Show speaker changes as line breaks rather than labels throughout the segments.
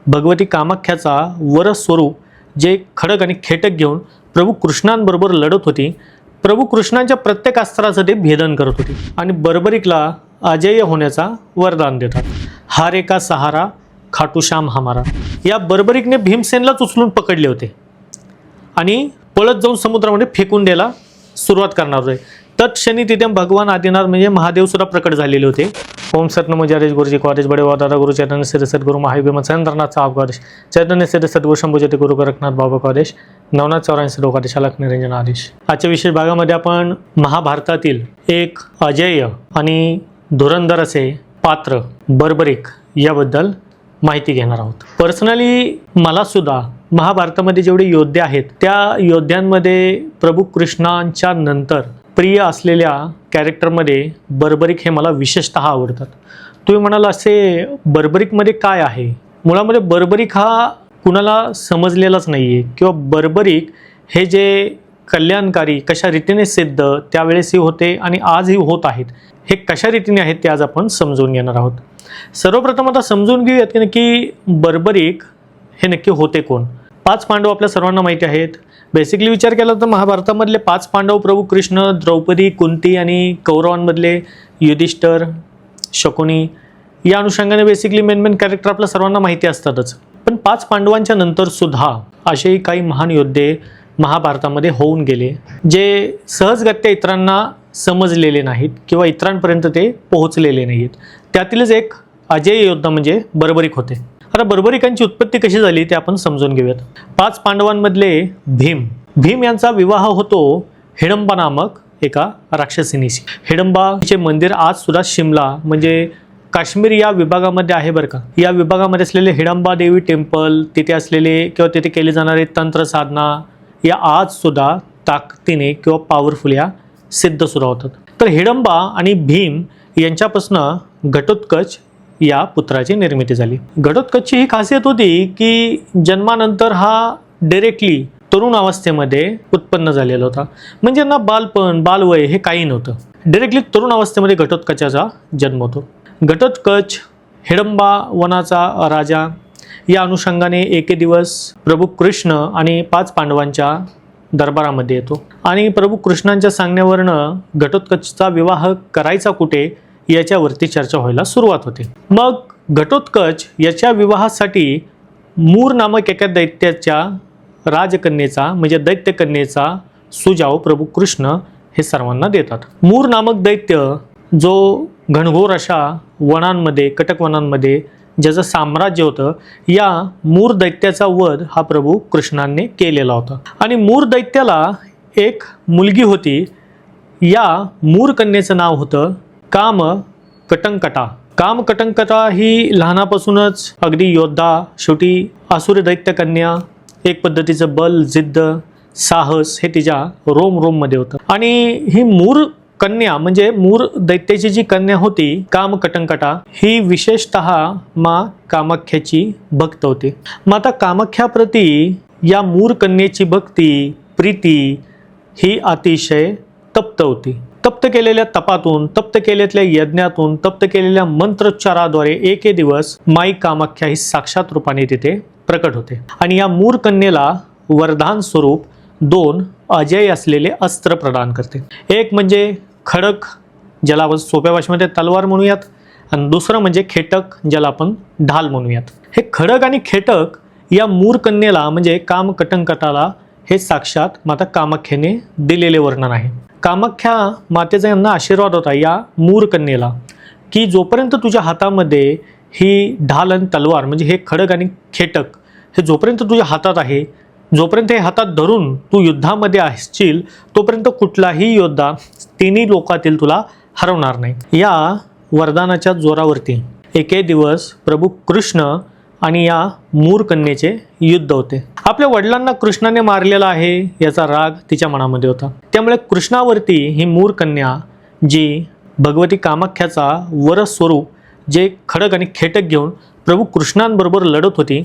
भगवती कामाख्याचा वरस स्वरूप जे खडक आणि खेटक घेऊन प्रभू कृष्णांबरोबर लढत होती, प्रभू कृष्णांच्या प्रत्येक अस्त्राचं ते भेदन करत होती आणि बर्बरिकला अजेय होण्याचा वरदान देतात। हारे का सहारा खाटूश्याम हमारा, या बर्बरिकने भीमसेनलाच उचलून पकडले होते आणि पळत जाऊन समुद्रामध्ये फेकून द्यायला सुरुवात करणार होते। तत्क्षणी तिथे भगवान आदिनाथ म्हणजे महादेव सुद्धा प्रकट झालेले होते। ओम सतनमो जय गुरुजी कॉलेज बड़े दादा गुरु चैतन्य श्री सद्गुरु महावीर चंद्रनाथ साहब कॉलेज चैतन्य श्री सद्गुरु शंभूज्योती गुरु गोरखनाथ बाबा कॉलेज नवनाथ 84 लोकादेश अलख निरंजन आदेश। आजच्या विशेष भागामध्ये आपण महाभारतातील एक अजेय आणि धुरंधर असे पात्र बर्बरिक याबद्दल माहिती घेणार आहोत। पर्सनली मला सुद्धा महाभारतामध्ये जेवढे योद्धे आहेत त्या योद्ध्यांमध्ये प्रभू कृष्णांच्या नंतर प्रिय असलेल्या कॅरेक्टरमध्ये बर्बरिक हे मला विशेषतः आवडतात। तुम्ही म्हणाल असे बर्बरिकमध्ये काय आहे? मुळामध्ये बर्बरिक हा कुणाला समजलेलाच नाही आहे किंवा बर्बरिक हे जे कल्याणकारी कशा रीतीने सिद्ध त्यावेळेसही होते आणि आजही होत आहेत, हे कशा रीतीने आहेत ते आज आपण समजून घेणार आहोत। सर्वप्रथम आता समजून घेऊयात की बर्बरिक हे नक्की होते कोण। 5 पांडव आपल्या सर्वांना माहिती आहेत। बेसिकली विचार केला तर महाभारतामधले 5 पांडव प्रभू कृष्ण, द्रौपदी, कुंती आणि कौरवांमधले युधिष्ठिर, शकुनी या अनुषंगाने बेसिकली मेन कॅरेक्टर आपल्या सर्वांना माहिती असतातच। पण 5 पांडवांच्या नंतर सुद्धा असेही काही महान योद्धे महाभारतामध्ये होऊन गेले जे सहजगत्या इतरांना समजलेले नाहीत किंवा इतरांपर्यंत ते पोहोचलेले नाहीत। त्यातीलच एक अजेय योद्धा म्हणजे बर्बरिक होते। आता बर्बरिकांची उत्पत्ती कशी झाली ते आपण समजून घेऊयात। 5 पांडवांमधले भीम यांचा विवाह होतो हिडंबा नामक एका राक्षसिनीशी। हिडंबाचे मंदिर आज सुद्धा शिमला म्हणजे काश्मीर या विभागामध्ये आहे बरं का। या विभागामध्ये असलेले हिडंबा देवी टेम्पल, तिथे असलेले किंवा तिथे केले जाणारे तंत्र साधना या आज सुद्धा ताकदीने किंवा पॉवरफुल या सिद्ध सुद्धा होतात। तर हिडंबा आणि भीम यांच्यापासून घटोत्कच या पुत्राची निर्मिती झाली। घटोत्कचची ही खासियत होती की जन्मानंतर हा डायरेक्टली तरुण अवस्थेमध्ये उत्पन्न झालेला होता, म्हणजे ना बालपण बालवय हे काही नव्हतं। डायरेक्टली तरुण अवस्थेमध्ये घटोत्कचाचा जन्म होतो। घटोत्कच हिडंबा वनाचा राजा या अनुषंगाने एके दिवस प्रभू कृष्ण आणि 5 पांडवांच्या दरबारामध्ये येतो आणि प्रभू कृष्णांच्या सांगण्यावरनं घटोत्कचचा विवाह करायचा कुठे याच्यावरती चर्चा व्हायला सुरुवात होते। मग घटोत्कच याच्या विवाहासाठी मूर नामक एका दैत्याच्या राजकन्येचा म्हणजे दैत्यकन्येचा सुजाव प्रभू कृष्ण हे सर्वांना देतात। मूर नामक दैत्य जो घनघोर अशा वनांमध्ये कटकवनांमध्ये ज्याचं साम्राज्य होतं, या मूर दैत्याचा वध हा प्रभू कृष्णांनी केलेला होता आणि मूर दैत्याला एक मुलगी होती। या मूर कन्येचं नाव होतं कामकटंकटा। कामकटंकटा ही लहानापासूनच अगदी योद्धा, शेवटी आसुरी दैत्य कन्या, एक पद्धतीचं बल, जिद्द, साहस हे तिच्या रोम मध्ये होतं आणि ही मूर कन्या म्हणजे मूर दैत्याची जी कन्या होती कामकटंकटा ही विशेषतः माँ कामाख्याची भक्त होती। माता कामाख्याप्रती या मूर कन्येची भक्ती, प्रीती ही अतिशय तप्त होती। तप्त केलेल्या तपातून, तप्त केलेल्या यज्ञातून, तप्त केलेल्या मंत्रोच्चाराद्वारे एके दिवस माई कामाख्या ही साक्षात रूपाने तिथे प्रकट होते आणि या मूर कन्येला वरदान स्वरूप 2 अजेय असलेले अस्त्र प्रदान करते। एक म्हणजे खडक, ज्याला आपण सोप्या भाषेमध्ये तलवार म्हणूयात, आणि दुसरं म्हणजे खेटक, ज्याला आपण ढाल म्हणूयात। हे खडक आणि खेटक या मूर कन्येला म्हणजे कामकटंकटाला हे साक्षात माता कामाख्याने दिलेले वर्णन आहे। कामाख्या मातेचा यांना आशीर्वाद होता या मूर कन्येला की जोपर्यंत तुझ्या हातामध्ये ही ढाल आणि तलवार म्हणजे हे खडक आणि खेटक हे जोपर्यंत तुझ्या हातात आहे, जोपर्यंत हे हातात धरून तू युद्धामध्ये असशील तोपर्यंत कुठलाही योद्धा 3 लोकातील तुला हरवणार नाही। या वरदानाच्या जोरावरती एके दिवस प्रभू कृष्ण आणि या मूर कन्येचे युद्ध होते। आपल्या वडिलांना कृष्णाने मारलेला आहे याचा राग तिच्या मनामध्ये होता, त्यामुळे कृष्णावरती ही मूर कन्या जी भगवती कामाख्याचा वरस स्वरूप जे खडक आणि खेटक घेऊन प्रभू कृष्णांबरोबर लढत होती,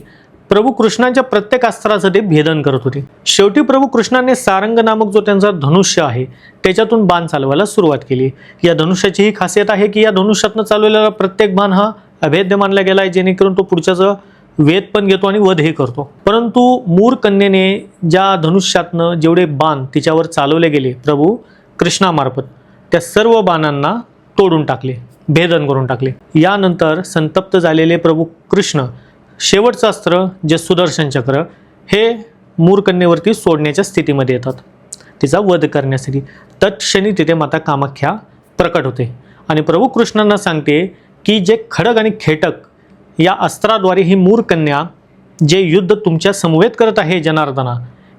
प्रभू कृष्णांच्या प्रत्येक अस्त्राचं ते भेदन करत होते। शेवटी प्रभू कृष्णाने सारंग नामक जो त्यांचा धनुष्य आहे त्याच्यातून बाण चालवायला सुरुवात केली। या धनुष्याची ही खासियत आहे की या धनुष्यातनं चालवलेला प्रत्येक बाण हा अभेद्य मानला गेला आहे, जेणेकरून तो पुढच्या वेद पण घेतो आणि वधही करतो. परंतु मूर कन्येने ज्या धनुष्यातनं जेवढे बाण तिच्यावर चालवले गेले प्रभू कृष्णामार्फत, त्या सर्व बाणांना तोडून टाकले, भेदन करून टाकले. यानंतर संतप्त झालेले प्रभू कृष्ण शेवटचं अस्त्र जे सुदर्शन चक्र हे मूर कन्येवरती सोडण्याच्या स्थितीमध्ये येतात, तिचा वध करण्यासाठी. तत्क्षणी तिथे माता कामाख्या प्रकट होते आणि प्रभू कृष्णांना सांगते की जे खडग आणि खेटक या अस्त्राद्वारे ही मूर कन्या जे युद्ध तुमच्या समवेत करत आहे जनार्दना,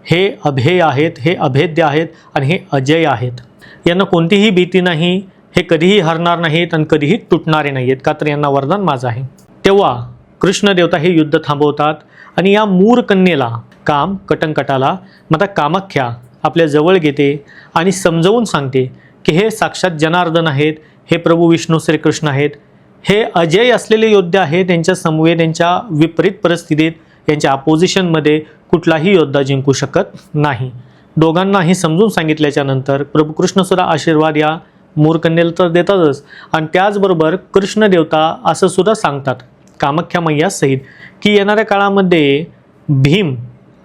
हे अभेय आहेत, हे अभेद्य आहेत आणि हे अजय आहेत. यांना कोणतीही भीती नाही, हे कधीही हरणार नाहीत आणि कधीही तुटणारे नाही आहेत, का तर यांना वरदान माझं आहे. तेव्हा कृष्ण देवता हे युद्ध थांबवतात आणि या मूर कन्येला काम कटंकटाला माता कामाख्या आपल्या जवळ घेते आणि समजवून सांगते की हे साक्षात जनार्दन आहेत, हे प्रभू विष्णू श्रीकृष्ण आहेत, हे अजय असलेले योद्धे आहेत. त्यांच्या समवेत त्यांच्या विपरीत परिस्थितीत यांच्या अपोजिशनमध्ये कुठलाही योद्धा जिंकू शकत नाही. दोघांनाही समजून सांगितल्याच्या नंतर प्रभू कृष्णसुद्धा आशीर्वाद या मूरकन्येला तर देतातच आणि त्याचबरोबर कृष्ण देवता असं सुद्धा सांगतात कामाख्या मैया सहित की येणाऱ्या काळामध्ये भीम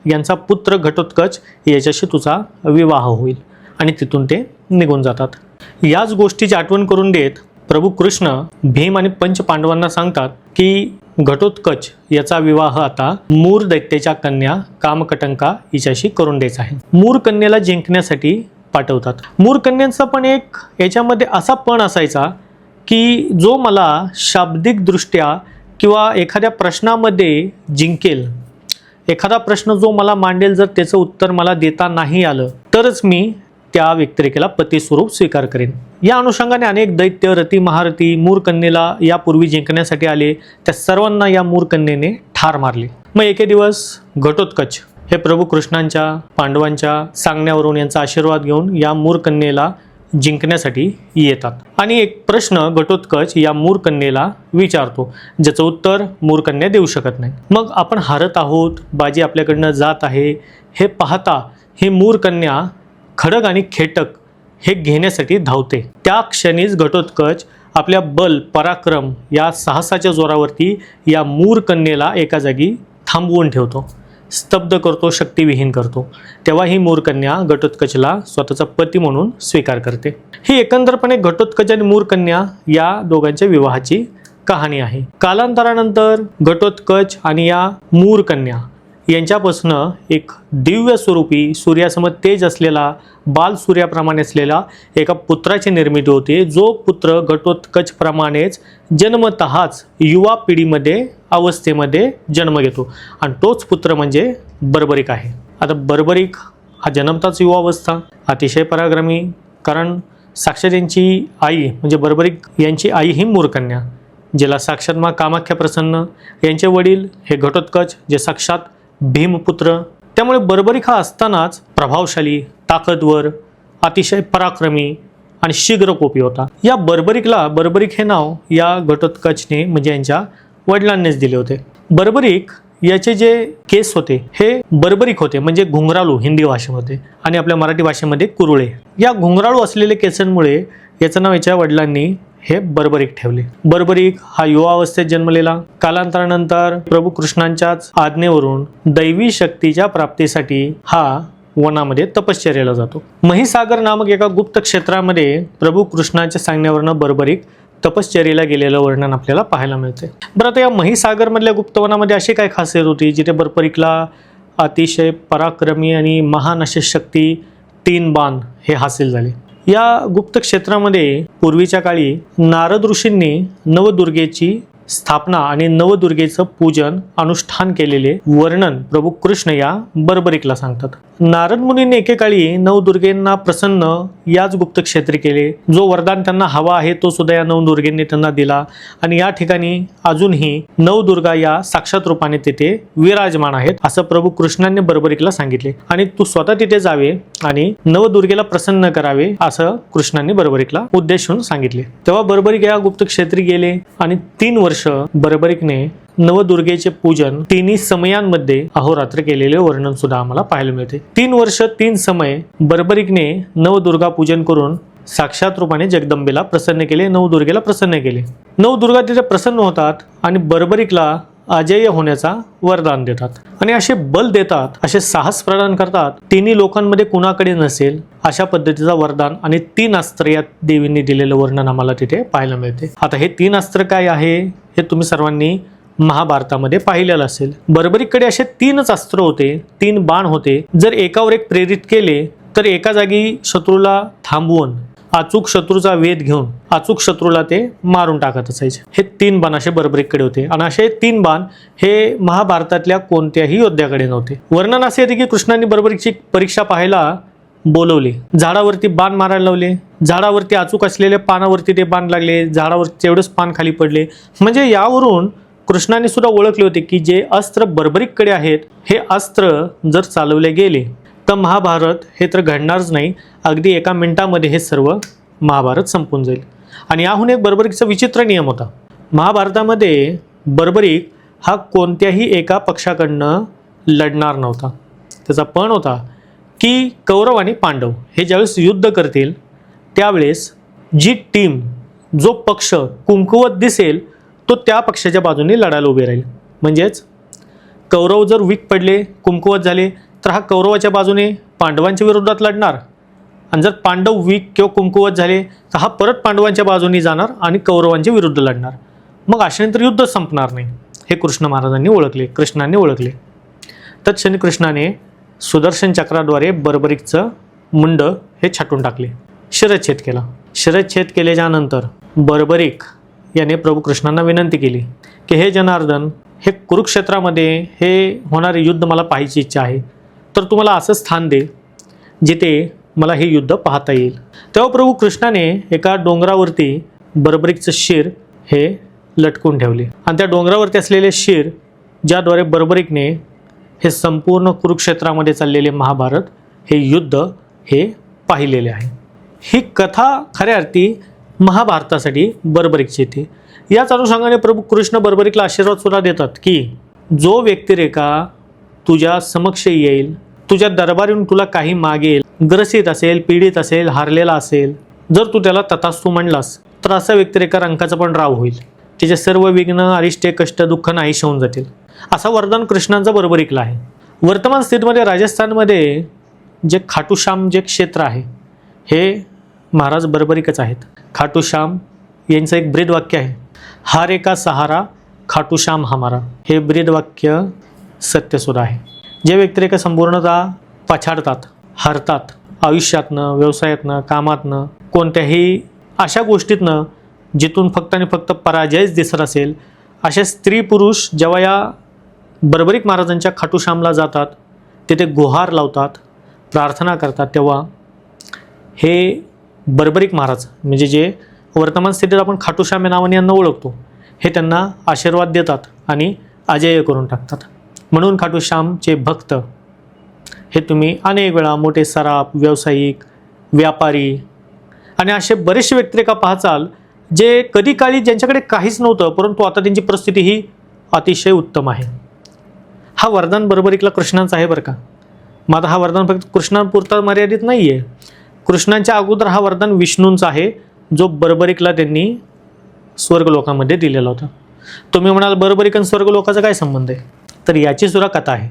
यांचा पुत्र घटोत्कच याच्याशी तुझा विवाह होईल आणि तिथून ते निघून जातात. याच गोष्टीची आठवण करून देत प्रभू कृष्ण भीम आणि पंच पांडवांना सांगतात की घटोत्कच याचा विवाह आता मूर दैत्याच्या कन्या कामकटंका हिच्याशी करून द्यायचा आहे. मूर कन्येला जिंकण्यासाठी पाठवतात. मूर कन्यांचा पण एक याच्यामध्ये असा पण असायचा की जो मला शाब्दिकदृष्ट्या किंवा एखाद्या प्रश्नामध्ये जिंकेल, एखादा प्रश्न जो मला मांडेल, जर त्याचं उत्तर मला देता नाही आलं तरच मी त्या व्यक्तिरेखेला पतीस्वरूप स्वीकार करेन. या अनुषंगाने अनेक दैत्य रती महारथी मूर कन्येला यापूर्वी जिंकण्यासाठी आले, त्या सर्वांना या मूर कन्येने ठार मारले. मग एके दिवस घटोत्कच हे प्रभू कृष्णांच्या पांडवांच्या सांगण्यावरून यांचा आशीर्वाद घेऊन या मूर कन्येला जिंकण्यासाठी येतात आणि एक प्रश्न घटोत्कच या मूर कन्येला विचारतो, ज्याचं उत्तर मूर कन्या देऊ शकत नाही. मग आपण हारत आहोत, बाजी आपल्याकडनं जात आहे हे पाहता ही मूर कन्या खडग आणि खेटक हे घेण्यासाठी धावते. त्या क्षणीच घटोत्कच आपल्या बल पराक्रम या साहसाच्या जोरावरती या मूर कन्येला एका जागी थांबवून ठेवतो, स्तब्ध करतो, शक्तिविहीन करतो. तेव्हा ही मूर कन्या घटोत्कचला स्वतःचा पती म्हणून स्वीकार करते. ही एकंदरपणे घटोत्कच आणि मूर कन्या या दोघांच्या विवाहाची कहाणी आहे. कालांतरानंतर घटोत्कच आणि या मूर कन्या यांच्यापासून एक दिव्य स्वरूपी सूर्यासमोर तेज असलेला बाल सूर्याप्रमाणे असलेला एका पुत्राची निर्मिती होते, जो पुत्र घटोत्कचप्रमाणेच जन्मतःच युवा पिढीमध्ये अवस्थेमध्ये जन्म घेतो आणि तोच पुत्र म्हणजे बर्बरिक आहे. आता बर्बरिक हा जन्मताच युवावस्था, अतिशय पराक्रमी, कारण साक्षात यांची आई म्हणजे बर्बरिक यांची आई ही मूरकन्या, जिला साक्षात मा कामाख्या प्रसन्न, यांचे वडील हे घटोत्कच जे साक्षात भीमपुत्र. त्यामुळे बर्बरिक हा असतानाच प्रभावशाली, ताकदवर, अतिशय पराक्रमी आणि शीघ्रकोपी होता. या बर्बरिक हे नाव या घटोत्कचने म्हणजे यांच्या वडिलांनीच दिले होते. बर्बरिक याचे जे केस होते हे बर्बरिक होते, म्हणजे घुंगराळू हिंदी भाषेमध्ये आणि आपल्या मराठी भाषेमध्ये कुरुळे. या घुंगराळू असलेले केसांमुळे याचं नाव याच्या वडिलांनी हे बर्बरिक ठेवले. बर्बरिक हा युवावस्थेत जन्मलेला, कालांतरानंतर प्रभू कृष्णांच्याच आज्ञेवरून दैवी शक्तीच्या प्राप्तीसाठी हा वनामध्ये तपश्चर्याला जातो. महिसागर नामक एका गुप्त क्षेत्रामध्ये प्रभू कृष्णाच्या सांगण्यावरनं बर्बरिक तपश्चर्याला गेलेलं वर्णन आपल्याला पाहायला मिळते. बरं, आता या महिसागरमधल्या गुप्तवनामध्ये अशी काय खासियत होती जिथे बर्बरिकला अतिशय पराक्रमी आणि महान अशी शक्ती 3 बाण हे हासिल झाले. या गुप्त क्षेत्रामध्ये पूर्वीच्या काळी नारद ऋषींनी नवदुर्गेची स्थापना आणि नवदुर्गेचं पूजन अनुष्ठान केलेले वर्णन प्रभू कृष्ण या बर्बरिकला सांगतात. नारद मुनींनी एकेकाळी नवदुर्गेंना प्रसन्न याच गुप्त क्षेत्री केले. जो वरदान त्यांना हवा आहे तो सुद्धा या नवदुर्गेंनी त्यांना दिला आणि या ठिकाणी अजूनही नवदुर्गा या साक्षात रूपाने तिथे विराजमान आहेत असं प्रभू कृष्णांनी बर्बरिकला सांगितले आणि तू स्वतः तिथे जावे आणि नवदुर्गेला प्रसन्न करावे असं कृष्णांनी बर्बरिकला उद्देशून सांगितले. तेव्हा बर्बरिक या गुप्त क्षेत्री गेले आणि 3 वर्ष बर्बरिकने नवदुर्गेचे पूजन 3 समयांमध्ये अहोरात्र केलेले वर्णन सुद्धा आम्हाला पाहायला मिळते. 3 वर्ष 3 समय बर्बरिकने नवदुर्गा पूजन करून साक्षात रूपाने जगदंबेला प्रसन्न केले, नवदुर्गेला प्रसन्न केले. नवदुर्गा तिथे प्रसन्न होतात आणि बर्बरिकला अजेय होण्याचा वरदान देतात आणि असे बल देतात, असे साहस प्रदान करतात, तिन्ही लोकांमध्ये कुणाकडे नसेल अशा पद्धतीचा वरदान आणि 3 अस्त्र या देवींनी दिलेलं वर्णन आम्हाला तिथे पाहायला मिळते. आता हे 3 अस्त्र काय आहे हे तुम्ही सर्वांनी महाभारतामध्ये पाहिलेलं असेल. बर्बरीकडे असे 3च अस्त्र होते, 3 बाण होते. जर एकावर एक प्रेरित केले तर एका जागी शत्रूला थांबवून अचूक शत्रूचा वेध घेऊन अचूक शत्रूला ते मारून टाकत असायचे. हे 3 बाण असे बर्बरीकडे होते आणि असे 3 बाण हे महाभारतातल्या कोणत्याही योद्ध्याकडे नव्हते. वर्णन असे येते की कृष्णाने बर्बरीची परीक्षा पाहायला बोलवले, झाडावरती बाण मारायला लावले, झाडावरती अचूक असलेल्या पानावरती ते बाण लागले, झाडावर तेवढेच पान खाली पडले. म्हणजे यावरून कृष्णाने सुद्धा ओळखले होते की जे अस्त्र बर्बरीकडे आहेत हे अस्त्र जर चालवले गेले तर महाभारत हे तर घडणारच नाही, अगदी एका मिनिटामध्ये हे सर्व महाभारत संपून जाईल. आणि याहून एक बर्बरीचा विचित्र नियम होता. महाभारतामध्ये बर्बरीक हा कोणत्याही एका पक्षाकडनं लढणार नव्हता. त्याचा पण होता की कौरव आणि पांडव हे ज्यावेळेस युद्ध करतील त्यावेळेस जी टीम, जो पक्ष कुंकुवत दिसेल तो त्या पक्षाच्या बाजूने लढायला उभे राहील. म्हणजेच कौरव जर वीक पडले, कुंकुवत झाले तर हा कौरवाच्या बाजूने पांडवांच्या विरोधात लढणार, आणि जर पांडव वीक किंवा कुंकुवत झाले तर हा परत पांडवांच्या बाजूने जाणार आणि कौरवांच्या विरुद्ध लढणार. मग अशानंतर युद्ध संपणार नाही हे कृष्ण महाराजांनी ओळखले, कृष्णाने ओळखले. तत्क्षणी कृष्णाने सुदर्शन चक्राद्वारे बर्बरीकचं मुंड हे छाटून टाकले, शिरच्छेद केला. शिरच्छेद केल्याच्यानंतर बर्बरीक याने प्रभू कृष्णांना विनंती केली की हे जनार्दन, हे कुरुक्षेत्रामध्ये हे होणारे युद्ध मला पाहायची इच्छा आहे, तर तुम्हाला असं स्थान दे जिथे मला हे युद्ध पाहता येईल. तेव्हा प्रभू कृष्णाने एका डोंगरावरती बर्बरीकचं शिर हे लटकून ठेवले आणि त्या डोंगरावरती असलेले शिर ज्याद्वारे बर्बरीकने हे संपूर्ण कुरुक्षेत्रामध्ये चाललेले महाभारत हे युद्ध हे पाहिलेले आहे. ही कथा खऱ्या अर्थी महाभारतासाठी बर्बरीकची येते. याच अनुषंगाने प्रभू कृष्ण बर्बरीकला आशीर्वाद सुद्धा देतात की जो व्यक्तिरेखा तुझ्या समक्ष येईल, तुझ्या दरबारीहून तुला काही मागेल, ग्रसित असेल, पीडित असेल, हारलेला असेल, जर तू त्याला तथास्तु म्हणलास तर असा व्यक्तिरेखा रंकाचा पण राव होईल, तिचे सर्व विघ्न, अरिष्टे, कष्ट, दुःख नाहीसे होऊन जातील. असा वरदान कृष्णांचा बर्बरीकला आहे. वर्तमान स्थितीमध्ये राजस्थानमध्ये जे खाटूश्याम जे क्षेत्र आहे हे महाराज बर्बरीकच आहेत. खाटूश्याम यांचं एक ब्रीद वाक्य आहे, हारे का सहारा खाटूश्याम हमारा. हे ब्रीद वाक्य सत्यसुद्धा आहे. जे व्यक्तिरेखा संपूर्णतः पछाडतात, हरतात, आयुष्यातनं, व्यवसायातनं, कामातनं, कोणत्याही अशा गोष्टीतनं जिथून फक्त आणि फक्त पराजयच दिसत असेल, अशा स्त्री पुरुष जेव्हा या बर्बरीक महाराजांच्या खाटूश्यामला जातात, तिथे गुहार लावतात, प्रार्थना करतात, तेव्हा हे बर्बरीक महाराज म्हणजे जे वर्तमान स्थितीत आपण खाटूश्याम या नावाने यांना ओळखतो, हे त्यांना आशीर्वाद देतात आणि अजेय करून टाकतात. म्हणून खाटूश्यामचे भक्त हे तुम्ही अनेक वेळा मोठे सराफ, व्यावसायिक, व्यापारी आणि असे बरेचसे व्यक्तिरेखा पाहाचाल जे कधी काळी ज्यांच्याकडे काहीच नव्हतं, परंतु आता त्यांची परिस्थिती ही अतिशय उत्तम आहे. हा वरदान बर्बरीकला कृष्णांचा आहे बरं का. मग आता हा वरदान फक्त कृष्णांपुरता मर्यादित नाही आहे. कृष्णांच्या अगोदर हा वरदान विष्णूंचा आहे, जो बर्बरीकला त्यांनी स्वर्गलोकामध्ये दिलेला होता. तुम्ही म्हणाल बर्बरीक आणि स्वर्गलोकाचा काय संबंध आहे, तर याची सुद्धा कथा आहे.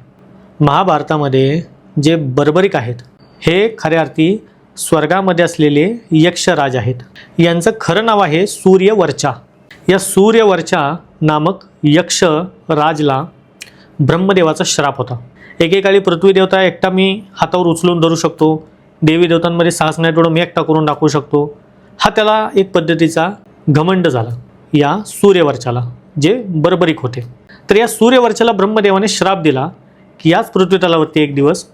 महाभारतामध्ये जे बर्बरीक आहेत हे खऱ्या अर्थी स्वर्गामध्ये असलेले यक्षराज आहेत. यांचं खरं नाव आहे सूर्यवर्चा. या सूर्यवर्चा नामक यक्ष राजला ब्रह्मदेवाचा श्राप होता. एकेकाळी पृथ्वी देवता एकटा मी हातावर उचलून धरू शकतो, देवी देवतांमध्ये साहस नाही तेवढं मी एकटा करून दाखवू शकतो, हा त्याला एक पद्धतीचा घमंड झाला या सूर्यवर्चाला, जे बर्बरीक होते. तर या सूर्यवर्चाला ब्रह्मदेवाने श्राप दिला की याच पृथ्वीतलावरती एक दिवस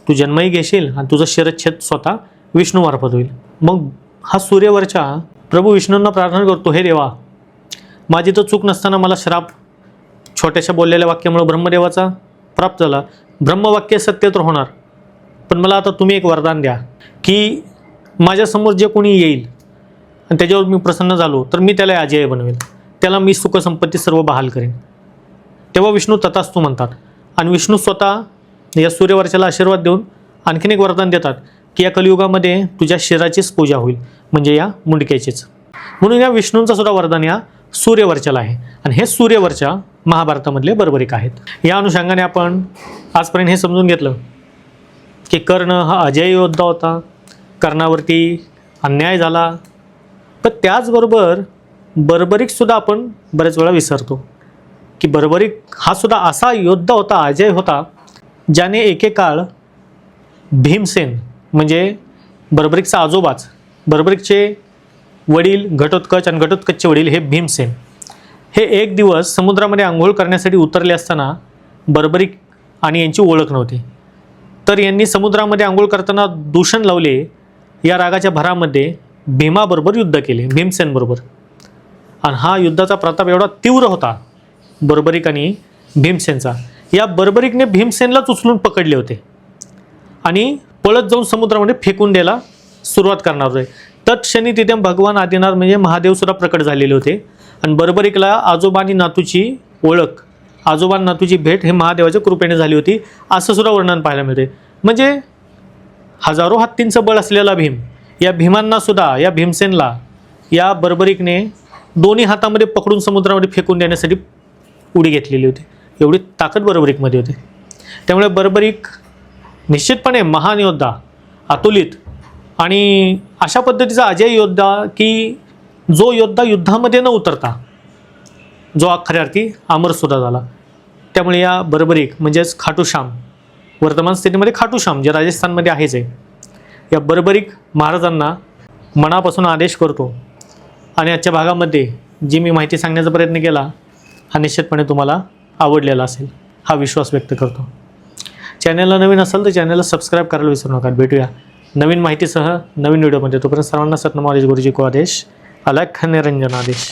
तू जन्मही घेशील आणि तुझं शिरच्छेद स्वतः विष्णूमार्फत होईल. मग हा सूर्यवर्चा प्रभू विष्णूंना प्रार्थना करतो, हे देवा, माझी तर चूक नसताना मला श्राप छोट्याशा बोललेल्या वाक्यामुळे ब्रह्मदेवाचा प्राप्त झाला. ब्रह्मवाक्य सत्य तर होणार, पण मला आता तुम्ही एक वरदान द्या की माझ्यासमोर जे कोणी येईल आणि त्याच्यावर मी प्रसन्न झालो तर मी त्याला अजेय बनवेल, त्याला मी सुखसंपत्ती सर्व बहाल करेन. तेव्हा विष्णू तथास्तु म्हणतात आणि विष्णू स्वतः या सूर्यवर्चाला आशीर्वाद देऊन आणखीन एक वरदान देतात की या कलियुगामध्ये तुझ्या शिराचीच पूजा होईल, म्हणजे या मुंडक्याचीच. म्हणून या विष्णूंचा सुद्धा वरदान या सूर्यवर्चाला आहे. आणि हे सूर्यवर्चा महाभारतामधले बर्बरिक आहेत। या अनुषंगाने आपण आजपर्यंत हे समजून घेतलं की कर्ण हा अजय योद्धा होता, कर्णावरती अन्याय झाला, पण त्याचबरोबर बर्बरिकसुद्धा आपण बऱ्याच वेळा विसरतो की बर्बरिक हा सुद्धा असा योद्धा होता, अजय होता, ज्याने एकेकाळ भीमसेन म्हणजे बर्बरिकचा आजोबाच, बर्बरिकचे वडील घटोत्कच आणि घटोत्कचचे वडील हे भीमसेन हे एक दिवस समुद्रामध्ये आंघोळ करण्यासाठी उतरले असताना बर्बरिक आणि यांची ओळख नव्हती, तर यांनी समुद्रामध्ये आंघोळ करताना दूषण लावले। या रागाच्या भरामध्ये भीमाबरोबर युद्ध केले, भीमसेनबरोबर, आणि हा युद्धाचा प्रताप एवढा तीव्र होता बर्बरिक आणि भीमसेनचा, या बर्बरिकने भीमसेनलाच उचलून पकडले होते आणि पळत जाऊन समुद्रामध्ये फेकून द्यायला सुरुवात करणार होते। तत्क्षणी तिथे भगवान आदिनाथ म्हणजे महादेव सुद्धा प्रकट झालेले होते आणि बर्बरिकला आजोबा आणि नातूची ओळख, आजोबा आणि नातूची भेट हे महादेवाच्या कृपेने झाली होती, असं सुद्धा वर्णन पाहायला मिळते। म्हणजे हजारो हत्तींचं बळ असलेला भीम, या भीमांना सुद्धा, या भीमसेनला या बर्बरिकने दोन्ही हातामध्ये पकडून समुद्रामध्ये फेकून देण्यासाठी उडी घेतलेली होती, एवढी ताकद बर्बरिकमध्ये होती। त्यामुळे बर्बरिक निश्चितपणे महान योद्धा, अतुलित आणि अशा पद्धतीचा अजय योद्धा की जो योद्धा युद्धामध्ये न उतरता जो खऱ्या अर्थी अमरसुद्धा झाला। त्यामुळे या बर्बरिक म्हणजेच खाटूश्याम, वर्तमान स्थितीमध्ये खाटूश्याम जे राजस्थानमध्ये आहेच आहे, या बर्बरिक महाराजांना मनापासून आदेश करतो आणि आजच्या भागामध्ये जी मी माहिती सांगण्याचा प्रयत्न केला हा निश्चितपणे तुम्हाला आवडलेला असेल हा विश्वास व्यक्त करतो। चॅनलला नवीन असेल तर चॅनलला सबस्क्राईब करायला विसरू नका। भेटूया नवीन माहितीसह नवीन व्हिडिओमध्ये, तोपर्यंत सर्वांना सतनाम आदेश गुरुजी को आदेश, अलख निरंजन आदेश।